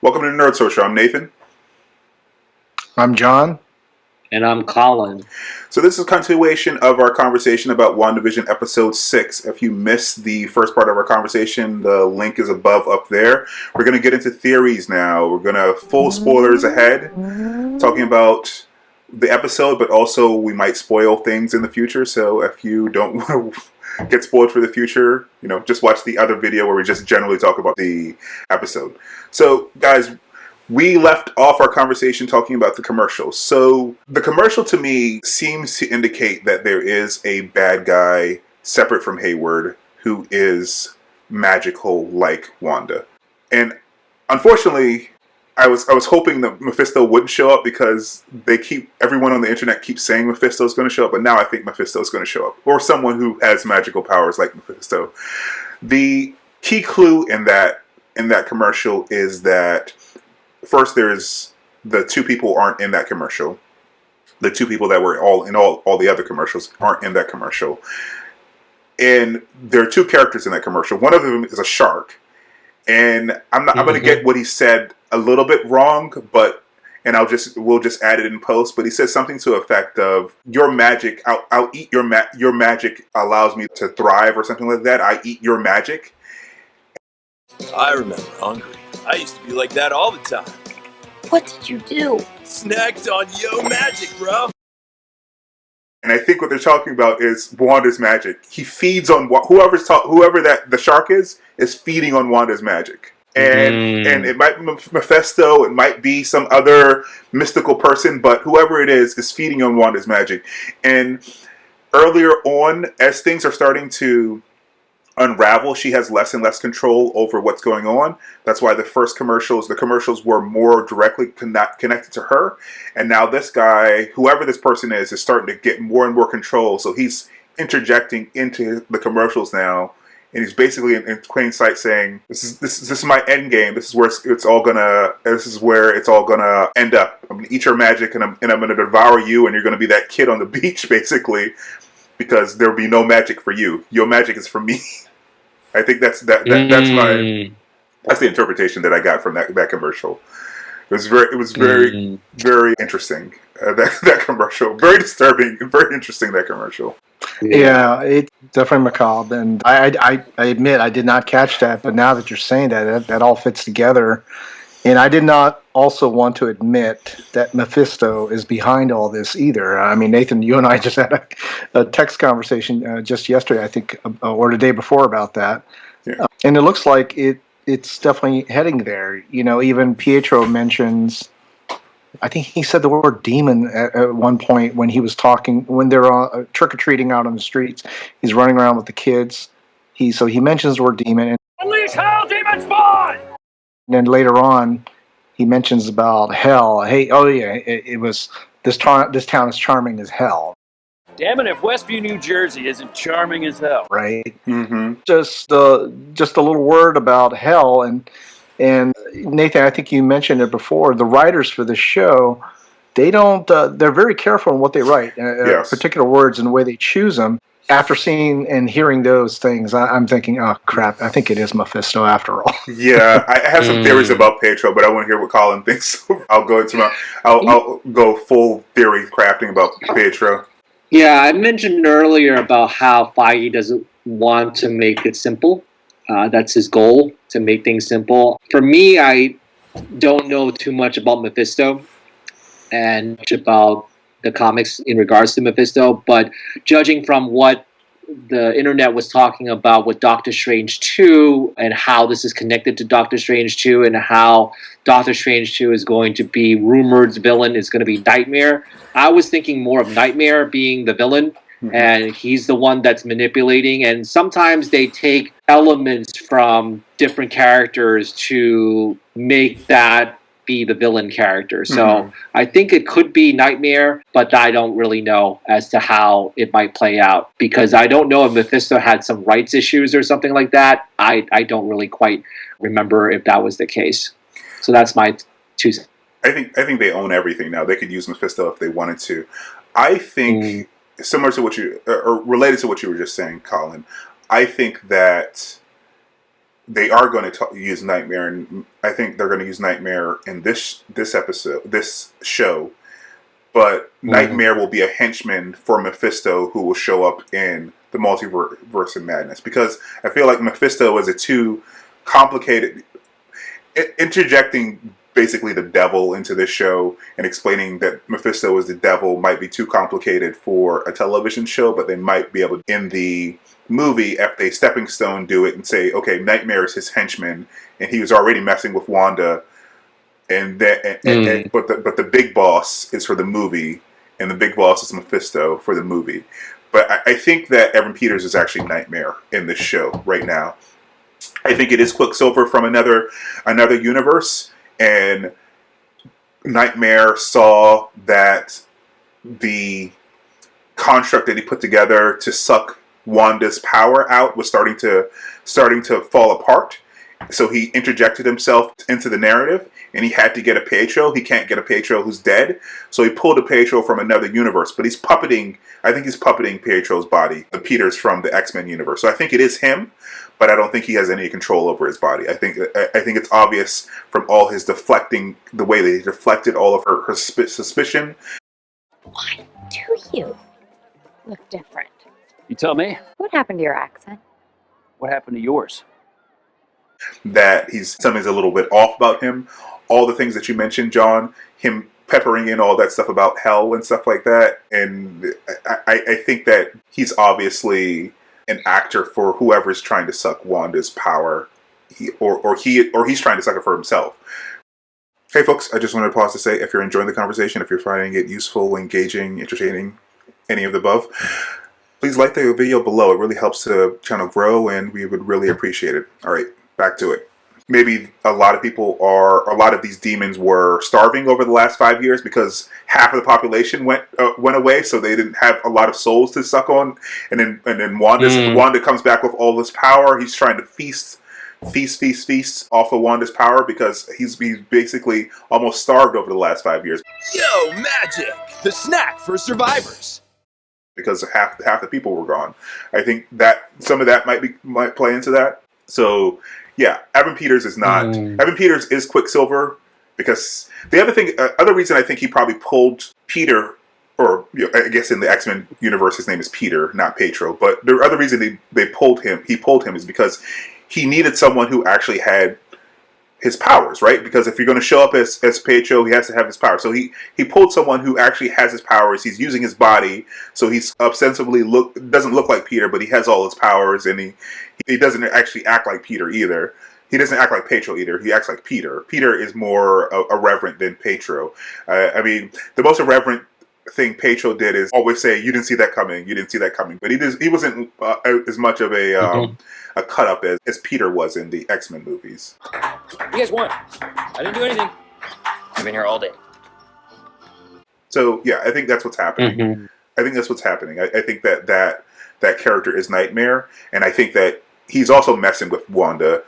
Welcome to the Nerd Social. I'm Nathan. I'm John. And I'm Colin. So this is a continuation of our conversation about WandaVision Episode 6. If you missed the first part of our conversation, the link is above up there. We're going to get into theories now. We're going to full spoilers ahead, talking about the episode, but also we might spoil things in the future. So if you don't want to get spoiled for the future, just watch the other video where we just generally talk about the episode. So guys, we left off our conversation talking about the commercial. So the commercial to me seems to indicate that there is a bad guy separate from Hayward who is magical like Wanda. And unfortunately, I was hoping that Mephisto wouldn't show up because everyone on the internet keeps saying Mephisto's going to show up, but now I think Mephisto's going to show up, or someone who has magical powers like Mephisto. The key clue in that commercial is that first, there's the two people aren't in that commercial. The two people that were all the other commercials aren't in that commercial. And there are two characters in that commercial. One of them is a shark. And I'm going to get what he said a little bit wrong, and we'll just add it in post. But he says something to the effect of, "Your magic, I'll eat your magic allows me to thrive," or something like that. "I eat your magic." I remember hungry. I used to be like that all the time. What did you do? Snacked on yo magic, bro. And I think what they're talking about is Wanda's magic. He feeds on whoever that the shark is feeding on Wanda's magic. And it might be Mephisto, it might be some other mystical person, but whoever it is feeding on Wanda's magic. And earlier on, as things are starting to unravel, she has less and less control over what's going on. That's why the commercials were more directly connected to her. And now this guy, whoever this person is starting to get more and more control. So he's interjecting into the commercials now. And he's basically in plain sight saying, this is my end game. This is where it's all gonna end up. I'm gonna eat your magic and I'm gonna devour you, and you're gonna be that kid on the beach, basically, because there'll be no magic for you. Your magic is for me. I think that's the interpretation that I got from that commercial. It was very very interesting. That commercial, very disturbing, very interesting. That commercial. Yeah, it's definitely macabre, and I admit I did not catch that, but now that you're saying that all fits together. And I did not also want to admit that Mephisto is behind all this either. I mean, Nathan, you and I just had a text conversation just yesterday, I think, or the day before about that. Yeah. And it looks like it's definitely heading there. Even Pietro mentions, I think he said the word demon at one point when he was talking, when they're trick-or-treating out on the streets. He's running around with the kids. He mentions the word demon. Unleash hell, demon spawn! And then later on, he mentions about hell. Hey, oh yeah, it was this town is charming as hell. Damn it! If Westview, New Jersey isn't charming as hell, right? Mm-hmm. Just a little word about hell, and Nathan, I think you mentioned it before. The writers for the show, they don't. They're very careful in what they write, yes. Particular words and the way they choose them. After seeing and hearing those things, I'm thinking, oh crap! I think it is Mephisto after all. Yeah, I have some theories about Pietro, but I want to hear what Colin thinks. I'll go full theory crafting about Pietro. Yeah, I mentioned earlier about how Feige doesn't want to make it simple. That's his goal, to make things simple. For me, I don't know too much about Mephisto and much about the comics in regards to Mephisto, but judging from what the internet was talking about with Doctor Strange 2 and how this is connected to Doctor Strange 2 and how Doctor Strange 2 is going to be rumored villain is going to be Nightmare, I was thinking more of Nightmare being the villain, and he's the one that's manipulating, and sometimes they take elements from different characters to make that be the villain character. So I think it could be Nightmare, but I don't really know as to how it might play out, because I don't know if Mephisto had some rights issues or something like that. I don't really quite remember if that was the case. So that's my 2 cents. I think they own everything now. They could use Mephisto if they wanted to. I think similar to or related to what you were just saying, Colin. I think that they are going to use Nightmare, and I think they're going to use Nightmare in this episode, this show. But Nightmare will be a henchman for Mephisto, who will show up in the Multiverse of Madness, because I feel like Mephisto is a too complicated, interjecting basically the devil into this show and explaining that Mephisto is the devil might be too complicated for a television show, but they might be able to, in the movie, if they stepping stone do it and say, okay, Nightmare is his henchman and he was already messing with Wanda, and that but the big boss is for the movie, and the big boss is Mephisto for the movie. But I think that Evan Peters is actually Nightmare in this show right now. I think it is Quicksilver from another universe, and Nightmare saw that the construct that he put together to suck Wanda's power out was starting to fall apart. So he interjected himself into the narrative, and he had to get a Pietro. He can't get a Pietro who's dead, so he pulled a Pietro from another universe. But he's puppeting. I think he's puppeting Pietro's body, the Peters from the X-Men universe. So I think it is him, but I don't think he has any control over his body. I think it's obvious from all his deflecting, the way that he deflected all of her suspicion. Why do you look different? You tell me. What happened to your accent? What happened to yours? That something's a little bit off about him. All the things that you mentioned, John, him peppering in all that stuff about hell and stuff like that. And I think that he's obviously an actor for whoever's trying to suck Wanda's power, or he's trying to suck it for himself. Hey folks, I just wanted to pause to say, if you're enjoying the conversation, if you're finding it useful, engaging, entertaining, any of the above, please like the video below. It really helps the channel grow, and we would really appreciate it. All right, back to it. Maybe a lot of these demons were starving over the last 5 years because half of the population went away, so they didn't have a lot of souls to suck on. And then Wanda comes back with all this power. He's trying to feast off of Wanda's power because he's basically almost starved over the last 5 years. Yo, magic! The snack for survivors. Because half the people were gone. I think that some of that might play into that. So yeah, Evan Peters is not. Evan Peters is Quicksilver, because the other reason I think he probably pulled Peter, or I guess in the X-Men universe his name is Peter, not Pietro. But the other reason he pulled him is because he needed someone who actually had his powers, right? Because if you're going to show up as Pietro, he has to have his powers. So he pulled someone who actually has his powers. He's using his body, so he's ostensibly doesn't look like Peter, but he has all his powers, and he doesn't actually act like Peter either. He doesn't act like Pietro either. He acts like Peter. Peter is more irreverent than Pietro. I mean, the most irreverent thing Pietro did is always say, "You didn't see that coming. You didn't see that coming." But he wasn't as much of a cut up as Peter was in the X-Men movies. You guys won. I didn't do anything. I've been here all day. So yeah, I think that's what's happening. I think that's what's happening. I think that character is Nightmare, and I think that he's also messing with Wanda,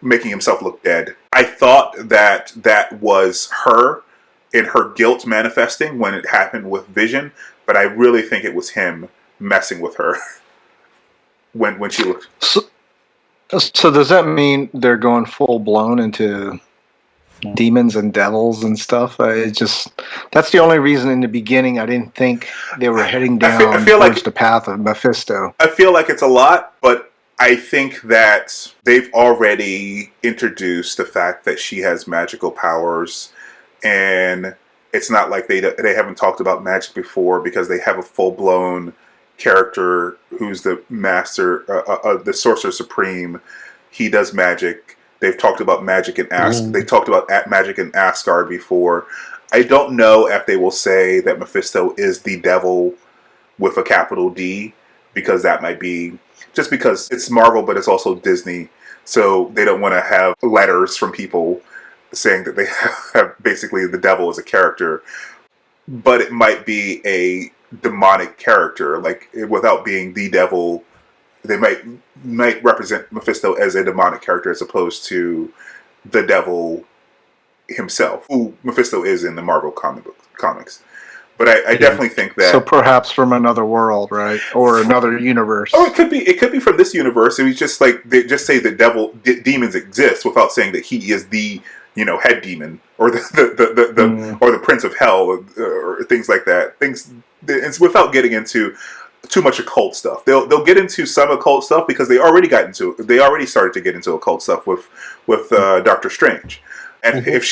making himself look dead. I thought that was her in her guilt manifesting when it happened with Vision, but I really think it was him messing with her when she looked. So does that mean they're going full blown into demons and devils and stuff? That's the only reason in the beginning I didn't think they were heading down towards the path of Mephisto. I feel like it's a lot, but I think that they've already introduced the fact that she has magical powers, and it's not like they haven't talked about magic before, because they have a full-blown character who's the master, the sorcerer supreme. He does magic. They've talked about magic in They talked about magic in Asgard before. I don't know if they will say that Mephisto is the devil with a capital D, because that might be just because it's Marvel, but it's also Disney, so they don't want to have letters from people saying that they have basically the devil as a character. But it might be a demonic character, like without being the devil. They might represent Mephisto as a demonic character as opposed to the devil himself, who Mephisto is in the Marvel comics. But I definitely think that. So perhaps from another world, right, or another universe. Oh, it could be. It could be from this universe. It was just like they just say that demons exist without saying that he is the head demon or or the prince of hell or things like that. It's without getting into too much occult stuff. They'll get into some occult stuff because they already started to get into occult stuff with Doctor Strange. And if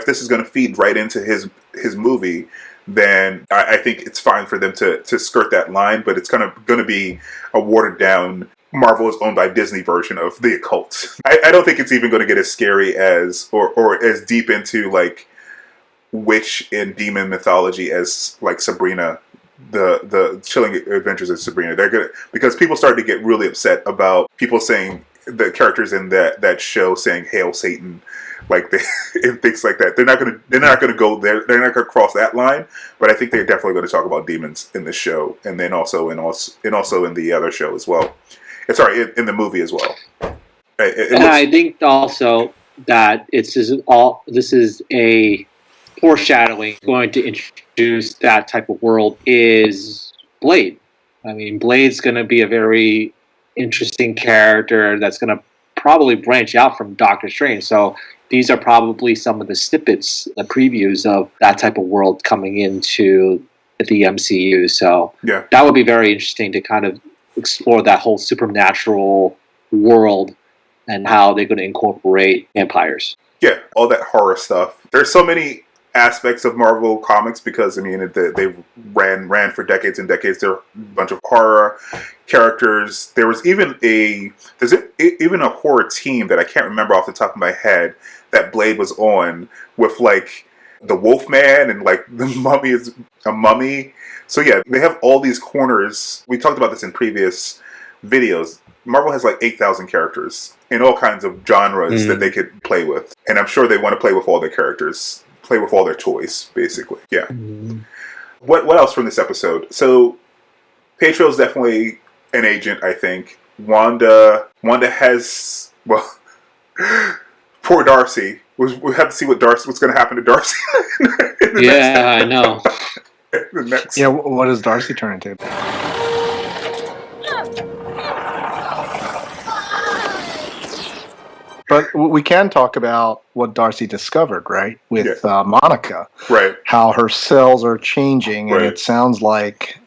this is gonna feed right into his movie, then I think it's fine for them to skirt that line. But it's gonna be a watered down Marvel is owned by Disney version of the occult. I don't think it's even going to get as scary as or as deep into like witch and demon mythology as like Sabrina, the Chilling Adventures of Sabrina. They're gonna, because people started to get really upset about people saying the characters in that show saying "Hail Satan," like and things like that. They're not gonna go there. They're not gonna cross that line. But I think they're definitely going to talk about demons in this show, and then also in the other show as well. Sorry, in the movie as well. I think also that this is a foreshadowing going to introduce that type of world is Blade. I mean, Blade's going to be a very interesting character that's going to probably branch out from Doctor Strange. So these are probably some of the snippets, the previews of that type of world coming into the MCU. So that would be very interesting to kind of explore that whole supernatural world and how they're going to incorporate vampires. Yeah, all that horror stuff. There's so many aspects of Marvel Comics because, I mean, they ran for decades and decades. There are a bunch of horror characters. There's even a horror team that I can't remember off the top of my head that Blade was on with, like, the Wolfman and, like, the Mummy is a mummy. So yeah, they have all these corners. We talked about this in previous videos. Marvel has like 8,000 characters in all kinds of genres that they could play with. And I'm sure they want to play with all their characters, play with all their toys, basically. Yeah. What else from this episode? So Pedro's definitely an agent, I think. Wanda has, well, poor Darcy. We'll have to see what's going to happen to Darcy. I know. Yeah, what does Darcy turn into? But we can talk about what Darcy discovered, right? With Monica. Right. How her cells are changing, and it sounds like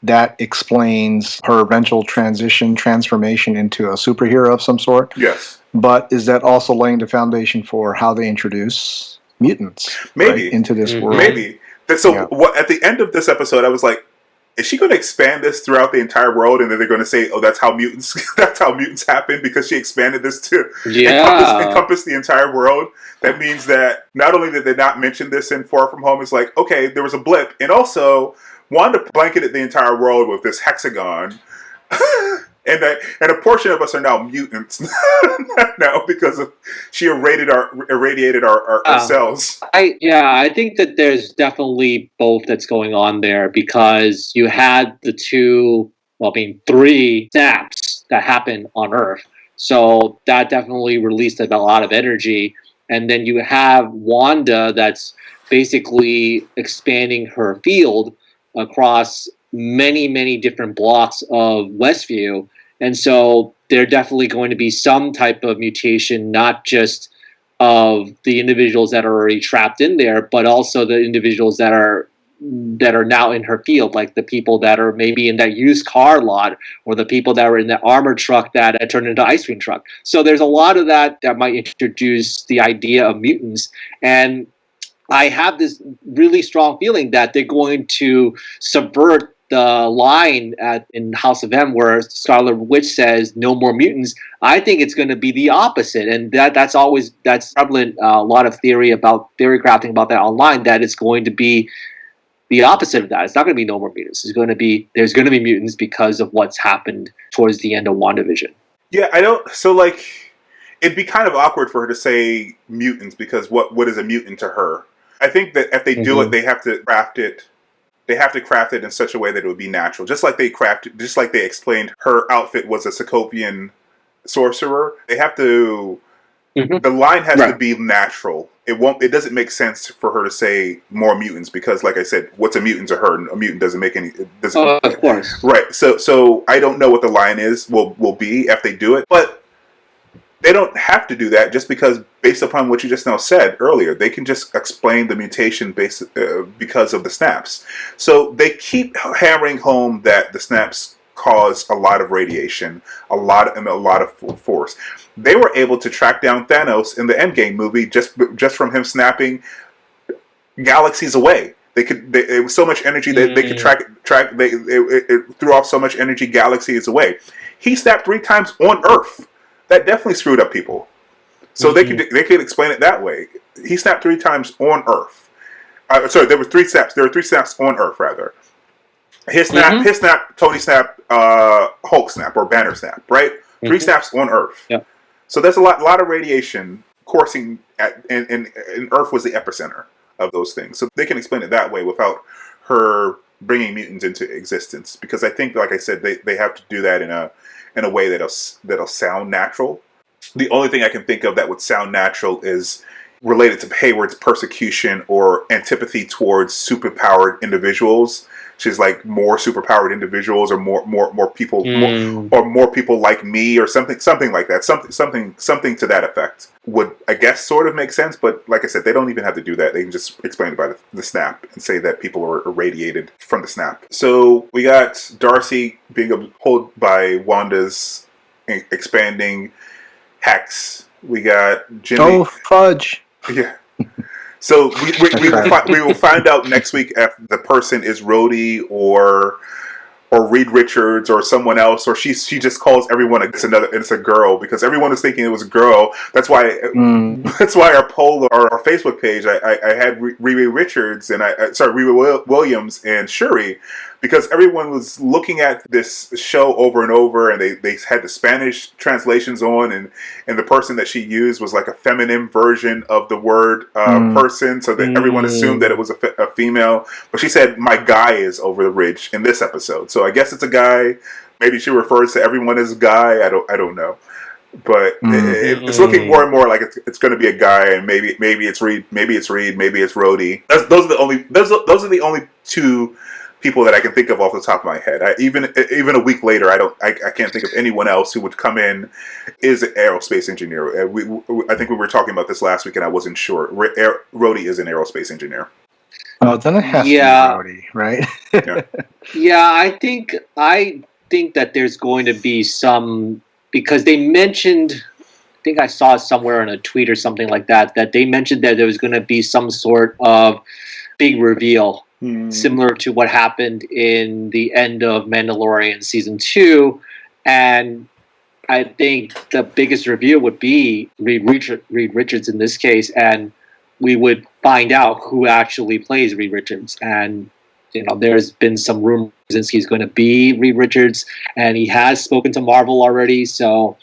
that explains her eventual transformation into a superhero of some sort. Yes. But is that also laying the foundation for how they introduce mutants into this world? Maybe. So at the end of this episode, I was like, is she going to expand this throughout the entire world? And then they're going to say, oh, that's how mutants happen because she expanded this to encompass the entire world. That means that not only did they not mention this in Far From Home, it's like, okay, there was a blip. And also, Wanda blanketed the entire world with this hexagon. And a portion of us are now mutants now because she irradiated our cells. I think that there's definitely both that's going on there because you had the three snaps that happened on Earth. So that definitely released a lot of energy. And then you have Wanda that's basically expanding her field across many, many different blocks of Westview. And so there definitely going to be some type of mutation, not just of the individuals that are already trapped in there, but also the individuals that are now in her field, like the people that are maybe in that used car lot or the people that were in the armored truck that turned into ice cream truck. So there's a lot of that might introduce the idea of mutants. And I have this really strong feeling that they're going to subvert the line in House of M where Scarlet Witch says no more mutants. I think it's going to be the opposite, and that's prevalent. A lot of theory crafting about that online, that it's going to be the opposite of that. It's not going to be no more mutants. There's going to be mutants because of what's happened towards the end of WandaVision. Yeah, I don't. So like, it'd be kind of awkward for her to say mutants because what is a mutant to her? I think that if they do it, they have to craft it. They have to craft it in such a way that it would be natural. Just like they explained her outfit was a Sokovian sorcerer. They have to The line has to Right. be natural. It doesn't make sense for her to say more mutants because, like I said, what's a mutant to her? A mutant doesn't make any. It doesn't. Of course. Right. So I don't know what the line is. Will be if they do it, but they don't have to do that just because, based upon what you just now said earlier, they can just explain the mutation because of the snaps. So they keep hammering home that the snaps cause a lot of radiation, a lot of force. They were able to track down Thanos in the Endgame movie just from him snapping galaxies away. It was so much energy that they could track. It threw off so much energy galaxies away. He snapped 3 times on Earth. That definitely screwed up people. So they could explain it that way. He snapped 3 times on Earth. Sorry, there were 3 snaps. There were 3 snaps on Earth, rather. His snap, Tony snap, Hulk snap, or Banner snap, right? 3 snaps on Earth. Yep. So there's a lot of radiation coursing and Earth was the epicenter of those things. So they can explain it that way without her bringing mutants into existence. Because I think, like I said, they have to do that in a way that'll sound natural. The only thing I can think of that would sound natural is related to Hayward's persecution or antipathy towards superpowered individuals. She's like more superpowered individuals, or more people, more people like me, or something like that. Something to that effect would, I guess, sort of make sense. But like I said, they don't even have to do that. They can just explain it by the snap and say that people are irradiated from the snap. So we got Darcy being pulled by Wanda's expanding hex. We got Jimmy. Oh, fudge. Yeah. So we will find out next week if the person is Rhodey or Reed Richards or someone else, or she just calls everyone it's a girl, because everyone is thinking it was a girl. That's why our poll or our Facebook page I had Reed Richards and Reed Williams and Shuri, because everyone was looking at this show over and over, and they had the Spanish translations on, and the person that she used was like a feminine version of the word person, so that everyone assumed that it was a female. But she said, "My guy is over the ridge" in this episode, so I guess it's a guy. Maybe she refers to everyone as guy. I don't know, but it's looking more and more like it's going to be a guy, and maybe it's Reed, maybe it's Rhodey. Those are the only 2 people that I can think of off the top of my head. Even a week later, I can't think of anyone else who would come in is an aerospace engineer. I think we were talking about this last week, and I wasn't sure. Rhodey is an aerospace engineer. Oh, then it has to be Rhodey, right? Yeah, I think that there's going to be some, because they mentioned, I think I saw it somewhere in a tweet or something like that they mentioned that there was going to be some sort of big reveal. Similar to what happened in the end of Mandalorian season 2, and I think the biggest reveal would be Reed Richards in this case, and we would find out who actually plays Reed Richards. And there's been some rumors since he's going to be Reed Richards, and he has spoken to Marvel already, so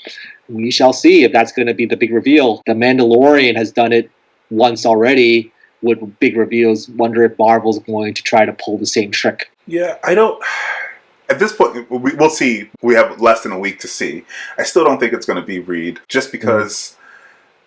we shall see if that's going to be the big reveal. The Mandalorian has done it once already with big reveals. Wonder if Marvel's going to try to pull the same trick. Yeah, I don't. At this point, we'll see. We have less than a week to see. I still don't think it's going to be Reed, just because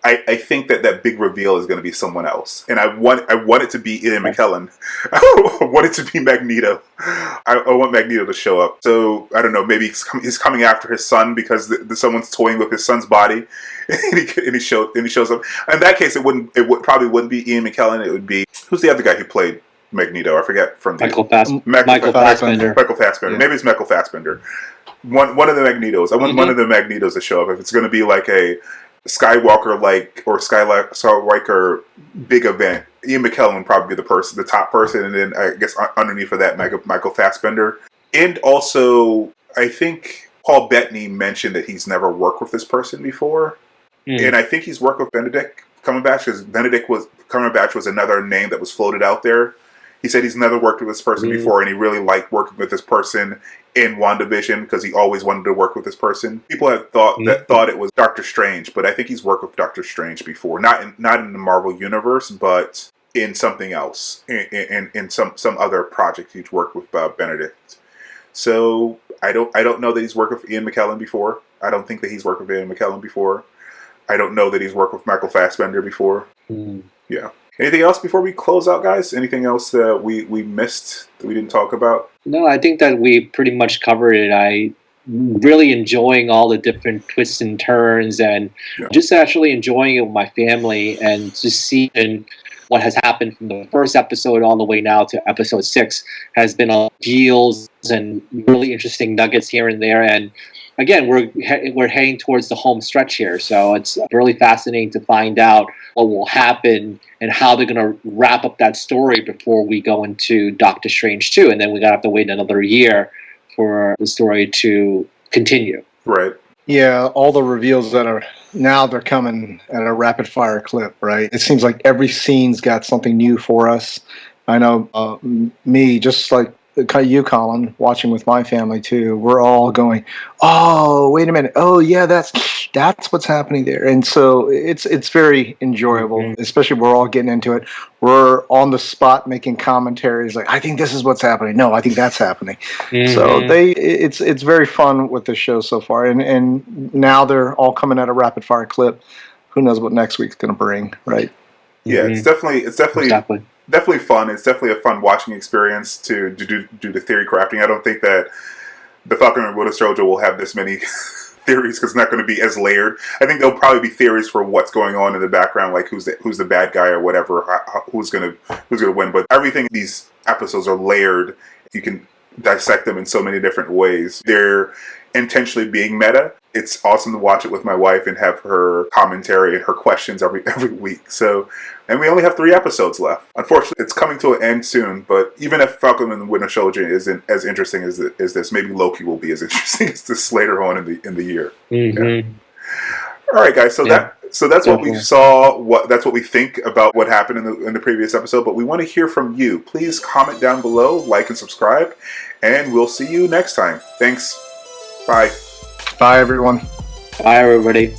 I think that big reveal is going to be someone else, and I want it to be Ian McKellen. I want it to be Magneto. I want Magneto to show up. So I don't know. Maybe he's coming after his son because someone's toying with his son's body, and he shows up. In that case, it probably wouldn't be Ian McKellen. It would be, who's the other guy who played Magneto? I forget from Michael Fassbender. Michael Fassbender. Yeah. Maybe it's Michael Fassbender. One of the Magnetos. I want one of the Magnetos to show up. If it's going to be like a Skywalker big event, Ian McKellen would probably be the top person, and then I guess underneath of that, Michael Fassbender. And also, I think Paul Bettany mentioned that he's never worked with this person before, and I think he's worked with Benedict Cumberbatch, because Cumberbatch was another name that was floated out there. He said he's never worked with this person before, and he really liked working with this person in WandaVision because he always wanted to work with this person. People have thought it was Doctor Strange, but I think he's worked with Doctor Strange before, not in the Marvel universe, but in something else, in some other project he's worked with Benedict. So I don't know that he's worked with Ian McKellen before. I don't think that he's worked with Ian McKellen before. I don't know that he's worked with Michael Fassbender before. Mm. Yeah. Anything else before we close out, guys? Anything else that we missed that we didn't talk about? No, I think that we pretty much covered it. I really enjoying all the different twists and turns, and just actually enjoying it with my family, and just seeing what has happened from the first episode all the way now to episode 6 has been all deals and really interesting nuggets here and there. And again, we're heading towards the home stretch here, so it's really fascinating to find out what will happen and how they're going to wrap up that story before we go into Doctor Strange 2, and then we're going to have to wait another year for the story to continue. Right. Yeah, all the reveals that are now, they're coming at a rapid fire clip, right? It seems like every scene's got something new for us. I know me, just like you, Colin, watching with my family too, we're all going, oh, wait a minute. Oh, yeah, that's what's happening there. And so it's very enjoyable, especially we're all getting into it. We're on the spot making commentaries like, I think this is what's happening. No, I think that's happening. So it's very fun with the show so far. And now they're all coming at a rapid fire clip. Who knows what next week's going to bring, right? Yeah, it's definitely fun. It's definitely a fun watching experience to do the theory crafting. I don't think that the Falcon and Winter Soldier will have this many theories because it's not going to be as layered. I think there'll probably be theories for what's going on in the background, like who's the bad guy or whatever, who's gonna win. But everything in these episodes are layered. You can dissect them in so many different ways. They're intentionally being meta. It's awesome to watch it with my wife and have her commentary and her questions every week. So, and we only have 3 episodes left. Unfortunately, it's coming to an end soon. But even if Falcon and the Winter Soldier isn't as interesting as this, maybe Loki will be as interesting as this later on in the year. Yeah. All right, guys. So that's what we saw. That's what we think about what happened in the previous episode. But we want to hear from you. Please comment down below, like and subscribe, and we'll see you next time. Thanks. Bye. Bye, everyone. Bye, everybody.